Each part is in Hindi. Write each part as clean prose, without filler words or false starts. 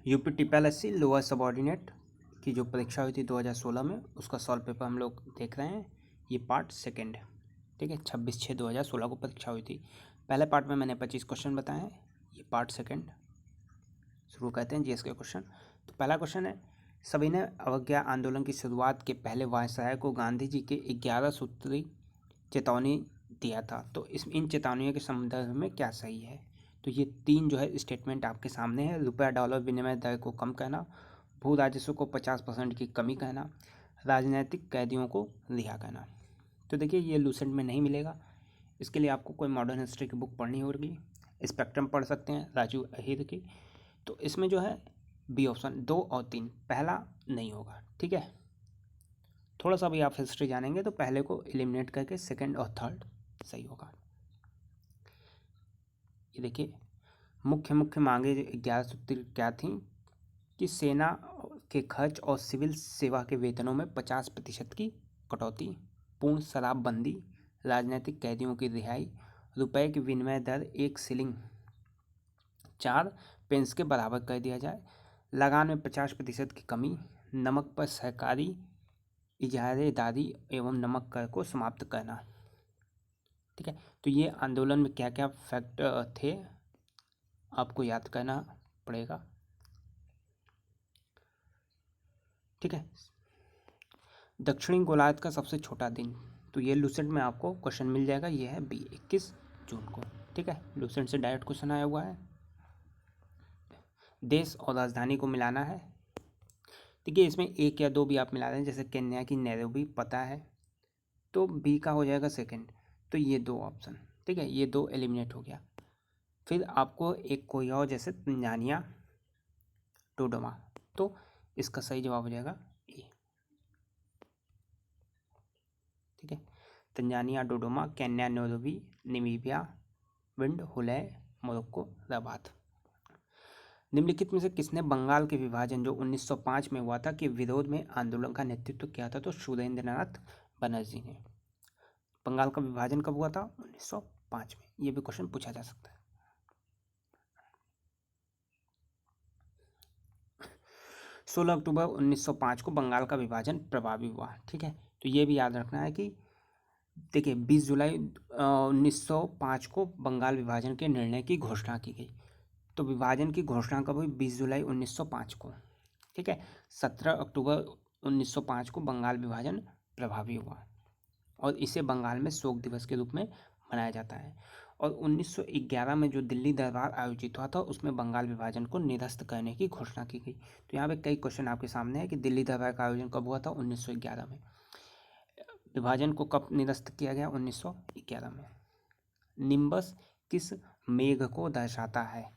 यूपी TPLSC लोअर सबऑर्डिनेट की जो परीक्षा हुई थी 2016 में, उसका सॉल्व पेपर हम लोग देख रहे हैं। ये पार्ट सेकंड है, ठीक है। 26/6/2016 को परीक्षा हुई थी। पहले पार्ट में मैंने 25 क्वेश्चन बताए हैं। ये पार्ट सेकंड शुरू करते हैं जीएस के क्वेश्चन। तो पहला क्वेश्चन है, सविनय अवज्ञा आंदोलन की शुरुआत के पहले वायसराय को गांधी जी के 11 सूत्री चेतावनी दिया था, तो इन चेतावनियों के संदर्भ में क्या सही है? तो ये 3 जो है स्टेटमेंट आपके सामने है। रुपया डॉलर विनिमय दर को कम करना, भू राजस्व को 50% की कमी करना, राजनीतिक कैदियों को रिहा करना। तो देखिए, ये लूसेंट में नहीं मिलेगा। इसके लिए आपको कोई मॉडर्न हिस्ट्री की बुक पढ़नी होगी। स्पेक्ट्रम पढ़ सकते हैं राजू अहीर की। तो इसमें जो है बी ऑप्शन 2 और 3 पहला नहीं होगा, ठीक है। थोड़ा सा भी आप हिस्ट्री जानेंगे तो पहले को एलिमिनेट करके सेकंड और थर्ड सही होगा। ये देखिए, मुख्य मांगे 11 सूत्री क्या थी कि सेना के खर्च और सिविल सेवा के वेतनों में 50% की कटौती, पूर्ण शराबबंदी, राजनीतिक कैदियों की रिहाई, रुपए की विनिमय दर 1 शिलिंग 4 पेंस के बराबर कर दिया जाए, लगान में 50% की कमी, नमक पर सरकारी इजारेदारी एवं नमक कर को समाप्त करना, ठीक है। तो ये आंदोलन में क्या क्या फैक्ट थे आपको याद करना पड़ेगा, ठीक है। दक्षिणी गोलार्ध का सबसे छोटा दिन, तो ये लूसेंट में आपको क्वेश्चन मिल जाएगा। ये है बी 21 जून को, ठीक है। लूसेंट से डायरेक्ट क्वेश्चन आया हुआ है। देश और राजधानी को मिलाना है, देखिए इसमें 1 या 2 भी आप मिला रहे हैं, जैसे केन्या की नैरोबी पता है, तो बी का हो जाएगा सेकंड। तो ये 2 ऑप्शन, ठीक है, ये 2 एलिमिनेट हो गया। फिर आपको एक कोई और, जैसे तंजानिया डोडोमा, तो इसका सही जवाब हो जाएगा ए, ठीक है। Tanzania Dodoma, Kenya Nairobi, Namibia Windhoek, Morocco Rabat. निम्नलिखित में से किसने बंगाल के विभाजन जो 1905 में हुआ था के विरोध में आंदोलन का नेतृत्व किया था? तो सुरेंद्रनाथ बनर्जी ने। बंगाल का विभाजन कब हुआ था? 1905 में। ये भी क्वेश्चन पूछा जा सकता है। 16 अक्टूबर 1905 को बंगाल का विभाजन प्रभावी हुआ, ठीक है। तो ये भी याद रखना है कि देखिए 20 जुलाई 1905 को बंगाल विभाजन के निर्णय की घोषणा की गई। तो विभाजन की घोषणा कब हुई? 20 जुलाई 1905 को, ठीक है। 17 अक्टूबर 1905 को बंगाल विभाजन प्रभावी हुआ और इसे बंगाल में शोक दिवस के रूप में मनाया जाता है। और 1911 में जो दिल्ली दरबार आयोजित हुआ था उसमें बंगाल विभाजन को निरस्त करने की घोषणा की गई। तो यहाँ पे कई क्वेश्चन आपके सामने है कि दिल्ली दरबार का आयोजन कब हुआ था? 1911 में। विभाजन को कब निरस्त किया गया? 1911 में। निम्बस किस मेघ को दर्शाता है?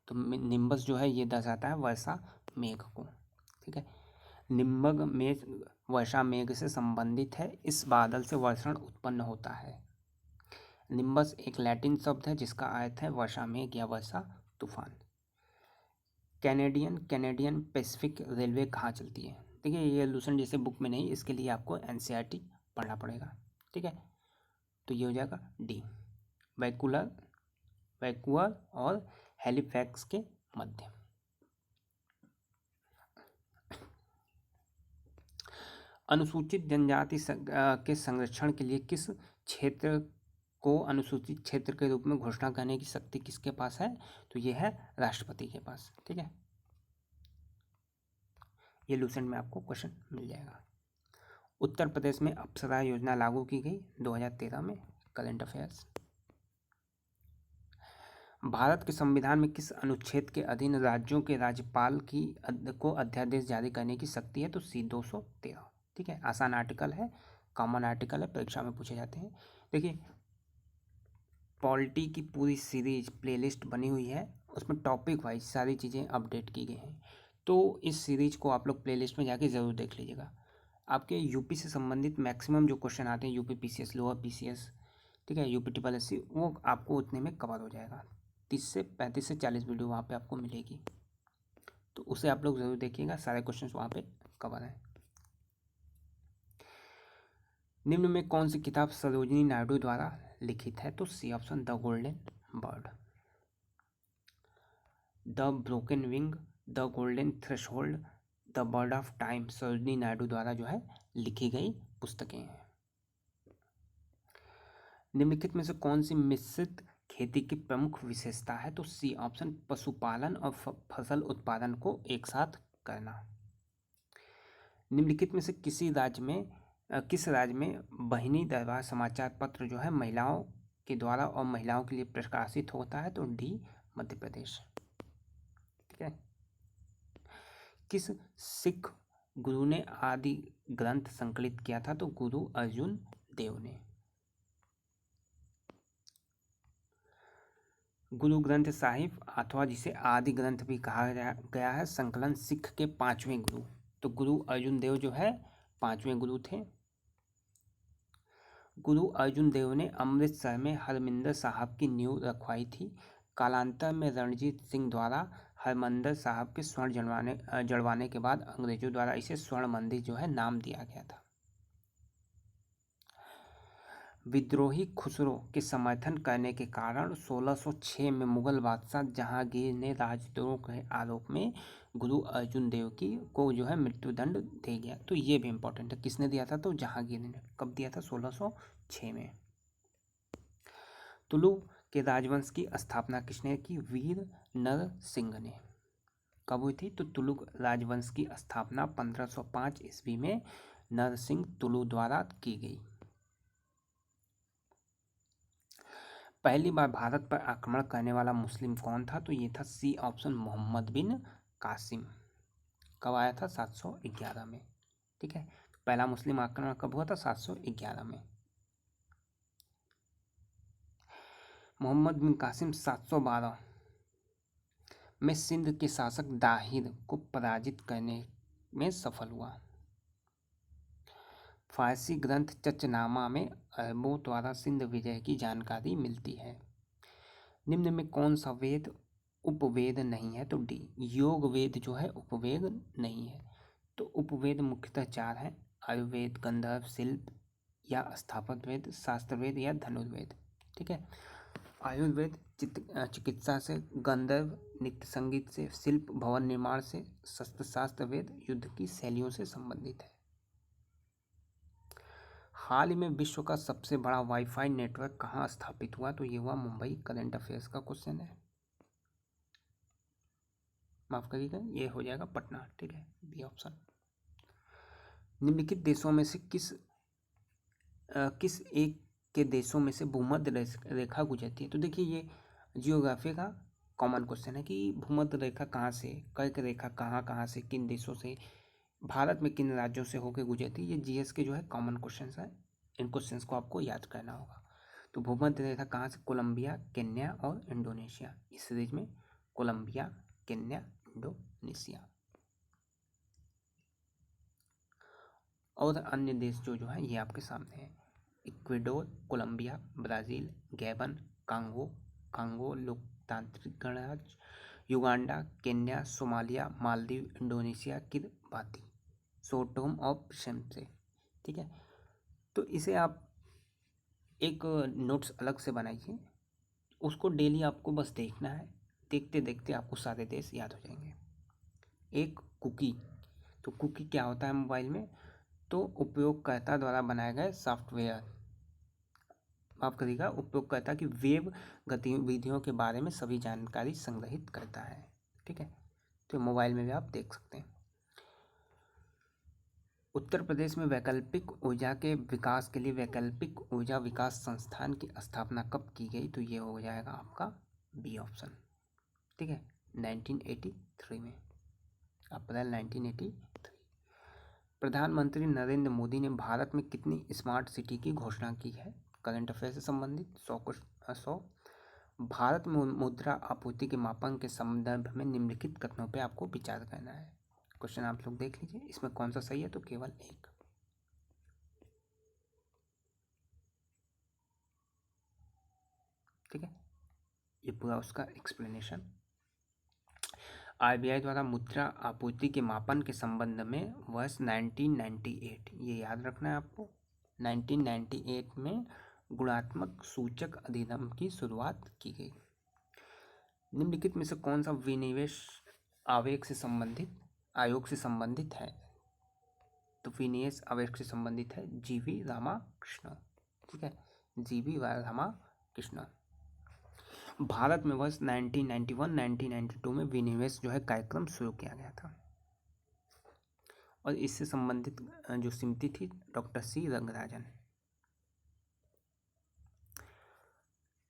तो निम्बस जो है ये दर्शाता है वर्षा मेघ को, ठीक है। निम्बक मेघ वर्षा मेघ से संबंधित है, इस बादल से वर्षण उत्पन्न होता है। निम्बस एक लैटिन शब्द है जिसका अर्थ है वर्षा मेघ या वर्षा तूफान। कैनेडियन पैसिफिक रेलवे कहाँ चलती है? देखिए ये लूसेंट जैसे बुक में नहीं, इसके लिए आपको एनसीईआरटी पढ़ना पड़ेगा, ठीक है। तो ये हो जाएगा डी, वैंकूवर और हैलिफैक्स के मध्य। अनुसूचित जनजाति के संरक्षण के लिए किस क्षेत्र को अनुसूचित क्षेत्र के रूप में घोषणा करने की शक्ति किसके पास है? तो ये है राष्ट्रपति के पास, ठीक है। ये लूसेंट में आपको क्वेश्चन मिल जाएगा। उत्तर प्रदेश में अप्सरा योजना लागू की गई 2013 में, करंट अफेयर्स। भारत के संविधान में किस अनुच्छेद के अधीन राज्यों के राज्यपाल को अध्यादेश जारी करने की शक्ति है? तो सी 213, ठीक है। आसान आर्टिकल है, कॉमन आर्टिकल है, परीक्षा में पूछे जाते हैं। देखिए पॉलिटी की पूरी सीरीज प्लेलिस्ट बनी हुई है, उसमें टॉपिक वाइज सारी चीज़ें अपडेट की गई हैं। तो इस सीरीज को आप लोग प्लेलिस्ट में जाके ज़रूर देख लीजिएगा। आपके यूपी से संबंधित मैक्सिमम जो क्वेश्चन आते हैं, यूपी पीसीएस, लोअर पीसीएस, ठीक है, यूपी TPLSC, वो आपको उतने में कवर हो जाएगा। 30 से 35 से 40 वीडियो वहाँ पे आपको मिलेगी, तो उसे आप लोग ज़रूर देखिएगा, सारे क्वेश्चन वहाँ पे कवर हैं। निम्न में कौन सी किताब सरोजिनी नायडू द्वारा लिखित है? तो C option, the golden bird. The broken wing the golden threshold, the bird of time Sarojini Naidu द्वारा जो है लिखी गई पुस्तकें हैं। निम्नलिखित में से कौन सी मिश्रित खेती की प्रमुख विशेषता है? तो सी ऑप्शन, पशुपालन और फसल उत्पादन को एक साथ करना। निम्नलिखित में से किस राज्य में बहिनी दरबार समाचार पत्र जो है महिलाओं के द्वारा और महिलाओं के लिए प्रकाशित होता है? तो डी मध्य प्रदेश। ठीक है। किस सिख गुरु ने आदि ग्रंथ संकलित किया था? तो गुरु अर्जुन देव ने। गुरु ग्रंथ साहिब अथवा जिसे आदि ग्रंथ भी कहा गया है, संकलन सिख के 5वें गुरु। तो गुरु अर्जुन देव जो है 5वें गुरु थे। गुरु अर्जुन देव ने अमृतसर में हरमिंदर साहब की नींव रखवाई थी। कालांतर में रणजीत सिंह द्वारा हरमंदिर साहब के स्वर्ण जड़वाने के बाद अंग्रेजों द्वारा इसे स्वर्ण मंदिर जो है नाम दिया गया था। विद्रोही खुसरो के समर्थन करने के कारण 1606 में मुगल बादशाह जहांगीर ने राजद्रोह के आरोप में गुरु अर्जुन देव को जो है मृत्युदंड दे गया। तो ये भी इम्पोर्टेंट है, किसने दिया था? तो जहांगीर ने। कब दिया था? 1606 में। तुलु के राजवंश की स्थापना किसने की? वीर नर सिंह ने। कब हुई थी? तो तुलु राजवंश की स्थापना 1505 ईस्वी में नरसिंह तुलु द्वारा की गई। पहली बार भारत पर आक्रमण करने वाला मुस्लिम कौन था? तो ये था सी ऑप्शन, मोहम्मद बिन कासिम। कब आया था? 711 में। ठीक है। पहला मुस्लिम आक्रमण कब हुआ था? 711 में। मोहम्मद बिन कासिम 712 में सिंध के शासक दाहिर को पराजित करने में सफल हुआ। फारसी ग्रंथ चचनामा में अरबों द्वारा सिंध विजय की जानकारी मिलती है। निम्न में कौन सा वेद उपवेद नहीं है? तो डी योग वेद जो है उपवेद नहीं है। तो उपवेद मुख्यतः 4 हैं, आयुर्वेद, गंधर्व, शिल्प या स्थापत्य वेद, शास्त्र वेद या धनुर्वेद। ठीक है। आयुर्वेद चिकित्सा से, गंधर्व नृत्य संगीत से, शिल्प भवन निर्माण से, शस्त्र वेद युद्ध की शैलियों से संबंधित है। हाल ही में विश्व का सबसे बड़ा वाईफाई नेटवर्क कहाँ स्थापित हुआ? तो ये हुआ मुंबई। करंट अफेयर्स का क्वेश्चन है, माफ करिएगा, ये हो जाएगा पटना। ठीक है, बी ऑप्शन। निम्नलिखित देशों में से किस एक के देशों में से भूमध्य रेखा गुजरती है? तो देखिए ये जियोग्राफी का कॉमन क्वेश्चन है कि भूमध्य रेखा कहाँ से, कर्क रेखा कहाँ से, किन देशों से, भारत में किन राज्यों से होकर गुजरती है। ये जीएस के जो है कॉमन क्वेश्चन है, इन क्वेश्चंस को आपको याद करना होगा। तो भूमध्य रेखा कहाँ से? कोलंबिया, केन्या और इंडोनेशिया। इस सीरीज में कोलंबिया, केन्या, इंडोनेशिया और अन्य देश जो है ये आपके सामने है। Ecuador, Colombia, Brazil, Gabon, Congo लोकतांत्रिक गणराज्य, Uganda, Kenya, Somalia, Maldives, Indonesia, Kiribati, Sao Tome और प्रिंसिपे। ठीक है। तो इसे आप एक नोट्स अलग से बनाइए, उसको डेली आपको बस देखना है। देखते देखते आपको सारे देश याद हो जाएंगे। एक कुकी, तो कुकी क्या होता है मोबाइल में? तो उपयोगकर्ता द्वारा बनाए गए सॉफ्टवेयर, माफ करिएगा, उपयोगकर्ता की वेब गतिविधियों के बारे में सभी जानकारी संग्रहित करता है। ठीक है। तो मोबाइल में भी आप देख सकते हैं। उत्तर प्रदेश में वैकल्पिक ऊर्जा के विकास के लिए वैकल्पिक ऊर्जा विकास संस्थान की स्थापना कब की गई? तो ये हो जाएगा आपका बी ऑप्शन। ठीक है, 1983 में, अप्रैल 1983। प्रधानमंत्री नरेंद्र मोदी ने भारत में कितनी स्मार्ट सिटी की घोषणा की है? करंट अफेयर से संबंधित 100। भारत में मुद्रा आपूर्ति के मापन के संदर्भ में निम्नलिखित कथनों पे आपको विचार करना है। क्वेश्चन आप लोग देख लीजिए, इसमें कौन सा सही है? तो केवल एक। ठीक है, ये पूरा उसका एक्सप्लेनेशन। आरबीआई द्वारा मुद्रा आपूर्ति के मापन के संबंध में वर्ष 1998, ये याद रखना है आपको, 1998 में गुणात्मक सूचक अधिनियम की शुरुआत की गई। निम्नलिखित में से कौन सा विनिवेश आवेग से संबंधित आयोग से संबंधित है, तो विनियस आवेग से संबंधित है जीवी रामाकृष्णन। ठीक है, जीवी रामाकृष्णन। भारत में वर्ष 1991-1992 में विनिवेश जो है कार्यक्रम शुरू किया गया था, और इससे संबंधित जो समिति थी डॉक्टर सी रंगराजन।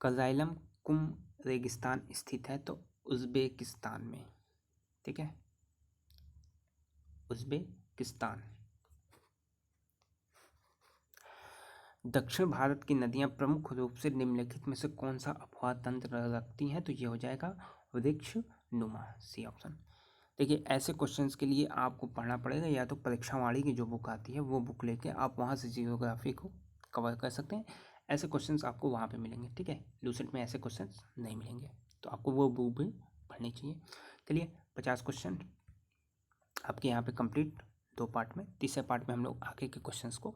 कज़ाइलम कुम रेगिस्तान स्थित है, तो उज़्बेकिस्तान में। ठीक है, उज़्बेकिस्तान। दक्षिण भारत की नदियां प्रमुख रूप से निम्नलिखित में से कौन सा अपवाह तंत्र रखती हैं, तो ये हो जाएगा वृक्ष नुमा, सी ऑप्शन। देखिए, ऐसे क्वेश्चंस के लिए आपको पढ़ना पड़ेगा, या तो परीक्षावाणी की जो बुक आती है वो बुक लेके आप वहाँ से जियोग्राफी को कवर कर सकते हैं। ऐसे क्वेश्चंस आपको वहाँ पे मिलेंगे। ठीक है, लूसेंट में ऐसे क्वेश्चंस नहीं मिलेंगे, तो आपको वो बुक भी पढ़नी चाहिए। चलिए, 50 क्वेश्चन आपके यहाँ पे कंप्लीट, 2 पार्ट में। तीसरे पार्ट में हम लोग आगे के क्वेश्चंस को